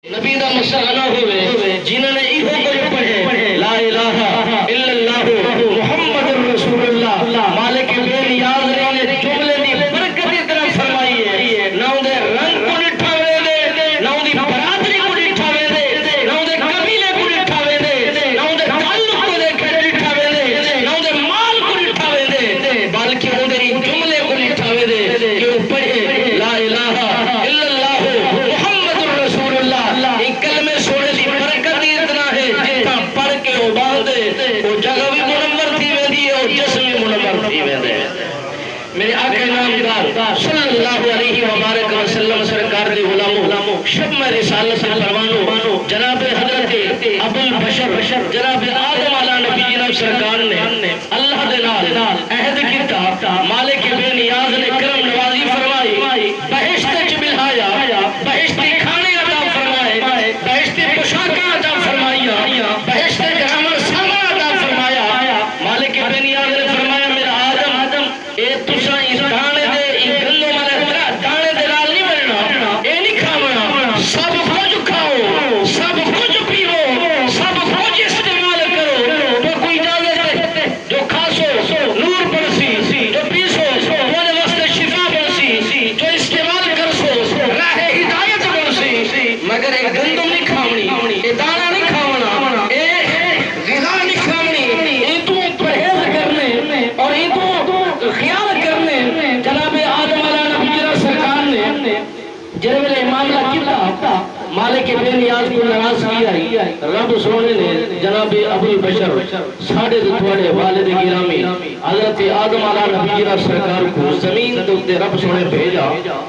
نبی دا مسئلہ نہ ہوئے جنہوں نے ایہو کچھ پڑھے لا الہ الا اللہ محمد رسول اللہ مالک بے نیاز نے جملے دی برکت دی طرف فرمائی ہے نہ اندے رنگ کو نٹھاوے دے نہ اندی برادری کو نٹھاوے دے نہ اندے قبیلے کو نٹھاوے دے نہ اندے تعلق کو نٹھاوے دے نہ اندے مال کو نٹھاوے دے بلکہ اندے جملے کو نٹھاوے دے کہ وہ پڑھے لا الہ الا اللہ محمد رسول اللہ ایک کلمے سونے دی برکت دی اتنا ہے جتا پڑھ کے وہ باندے وہ جگہ بھی منور تھی ویندی ہے اور جسم بھی منور تھی ویندے میرے آقا نامدار صلی اللہ علیہ وبارک وسلم سرکار دی غلاموں شب میں رسالت سے پروانو جناب حضرت ابو البشر جناب آدم علیہ نبی جناب سرکار نے اللہ دے نال عہد کیتا مالک بے نیاز نے کرم نوازی فرمائی بہشت چ بلہایا بہشتی کھانے عطا فرمائے بہشتی پوشاکاں عطا فرمائیا بہشت کے عمل سامان عطا فرمایا مالک بے نیاز نے فرمایا میرا آدم اے تساں اس دانے دے اس گندم والے دانے دے نال نہیں بننا اے نہیں کھاونا سب کچھ کھاؤ سب کچھ پیو سب کچھ استعمال کرو تو کوئی اجازت ہے جو کھاسو نور برسی جو پیسو وہ واسطے شفا برسی جو استعمال کرسو راہ ہدایت برسی مگر ایک گندم نہیں کھاونی اے دانا نہیں کھاونا اے غذا نہیں کھاونی اے تو پرہیز کرنے اور اے تو خیال کرنے جناب آدم علیہ نبی سرکار نے جنہوں نے معاملہ کیتا مالک بے نیاز کو ناراض کیا رب سونے نے جناب ابو البشر ساڑھے تھوڑے والد گرامی حضرت آدم علیہ نبی سرکار کو زمین تے رب سونے بھیجا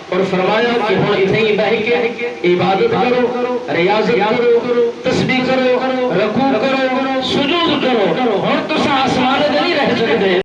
اور فرمایا کہ ہن اتھے ہی بیٹھ کے عبادت کرو ریاضت کرو تسبیح کرو رکوع